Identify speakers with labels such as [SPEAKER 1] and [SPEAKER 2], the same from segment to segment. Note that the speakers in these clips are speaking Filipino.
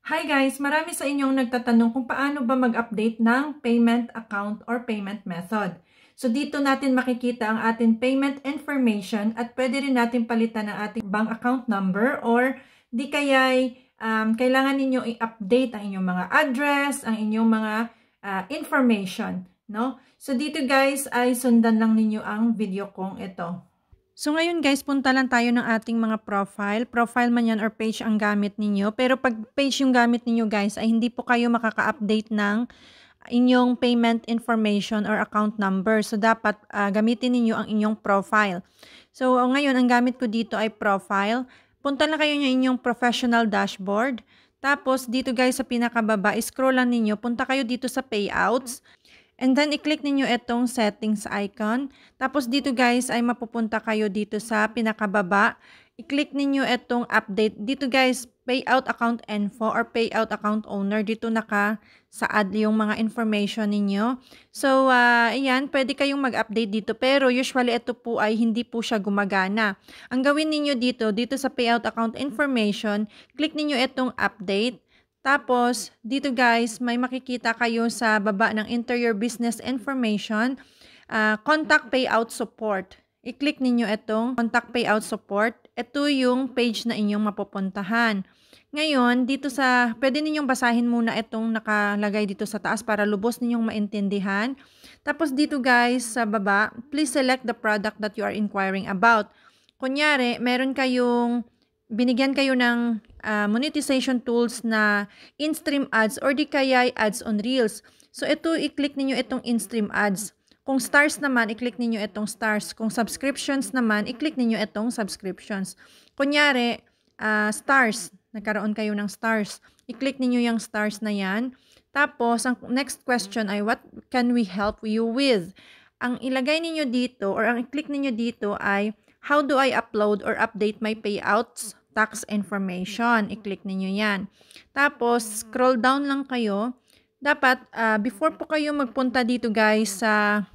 [SPEAKER 1] Hi guys! Marami sa inyong nagtatanong kung paano ba mag-update ng payment account or payment method. So dito natin makikita ang ating payment information at pwede rin natin palitan ang ating bank account number or di kaya'y kailangan ninyo i-update ang inyong mga address, ang inyong mga information. No? So dito guys ay sundan lang ninyo ang video kong ito. So ngayon guys, punta lang tayo ng ating mga profile. Profile man yan or page ang gamit ninyo. Pero pag page yung gamit ninyo guys, ay hindi po kayo makaka-update ng inyong payment information or account number. So dapat gamitin ninyo ang inyong profile. So ngayon, ang gamit ko dito ay profile. Punta lang kayo ng inyong professional dashboard. Tapos dito guys sa pinakababa, scroll lang ninyo. Punta kayo dito sa payouts. And then, i-click ninyo itong settings icon. Tapos dito guys, ay mapupunta kayo dito sa pinakababa. I-click ninyo itong update. Dito guys, payout account info or payout account owner. Dito naka-saad yung mga information ninyo. So, ayan, pwede kayong mag-update dito. Pero usually ito po ay hindi po siya gumagana. Ang gawin ninyo dito sa payout account information, click ninyo itong update. Tapos, dito guys, may makikita kayo sa baba ng Enter Your Business Information, Contact Payout Support. I-click ninyo itong Contact Payout Support. Ito yung page na inyong mapupuntahan. Ngayon, pwede ninyong basahin muna itong nakalagay dito sa taas para lubos ninyong maintindihan. Tapos dito guys, sa baba, please select the product that you are inquiring about. Kunyari, binigyan kayo ng monetization tools na in-stream ads or di kaya ads on Reels. So, ito, i-click ninyo itong in-stream ads. Kung stars naman, i-click ninyo itong stars. Kung subscriptions naman, i-click ninyo itong subscriptions. Kunyari, stars. Nagkaroon kayo ng stars. I-click ninyo yung stars na yan. Tapos, ang next question ay, what can we help you with? Ang ilagay ninyo dito or ang i-click ninyo dito ay, how do I upload or update my payouts tax information? I-click ninyo yan. Tapos, scroll down lang kayo. Dapat, before po kayo magpunta dito guys sa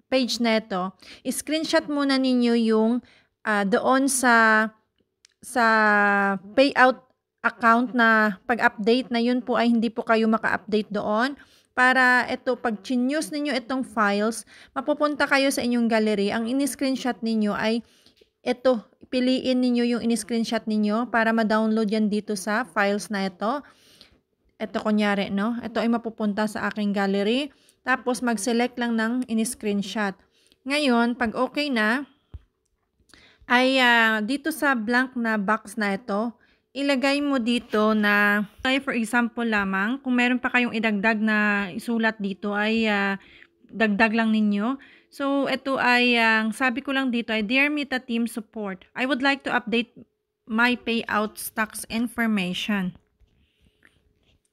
[SPEAKER 1] page neto, screenshot muna ninyo yung doon sa payout account na pag-update na yun po ay hindi po kayo maka-update doon. Para ito, pag news ninyo itong files, mapupunta kayo sa inyong gallery. Ang in-screenshot ninyo ay ito, piliin ninyo yung in-screenshot ninyo para ma-download yan dito sa files na ito. Ito kunyari, no? Ito ay mapupunta sa aking gallery. Tapos mag-select lang ng in-screenshot. Ngayon, pag okay na, ay dito sa blank na box na ito, ilagay mo dito na, for example lamang, kung meron pa kayong idagdag na isulat dito ay dagdag lang ninyo. So, ito ay, sabi ko lang dito ay, Dear Mita Team Support, I would like to update my payouts tax information.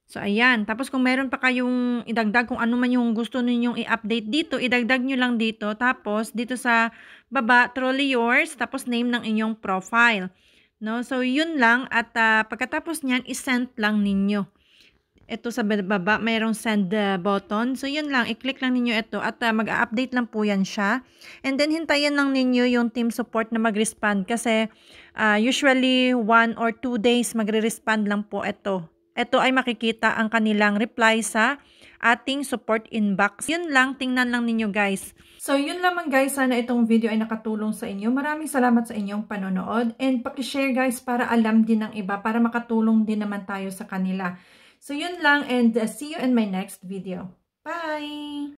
[SPEAKER 1] So, ayan. Tapos, kung meron pa kayong idagdag, kung ano man yung gusto ninyong i-update dito, idagdag nyo lang dito. Tapos, dito sa baba, truly yours, tapos name ng inyong profile. No? So, yun lang. At pagkatapos niyan, isend lang ninyo. Ito sa baba, mayroong send button. So, yun lang. I-click lang ninyo ito at mag-update lang po yan siya. And then, hintayin lang ninyo yung team support na mag-respond kasi usually 1 or 2 days magre-respond lang po ito. Ito ay makikita ang kanilang reply sa ating support inbox. Yun lang, tingnan lang ninyo guys. So, yun lamang guys. Sana itong video ay nakatulong sa inyo. Maraming salamat sa inyong panonood. And pakishare guys para alam din ng iba, para makatulong din naman tayo sa kanila. So, yun lang and see you in my next video. Bye!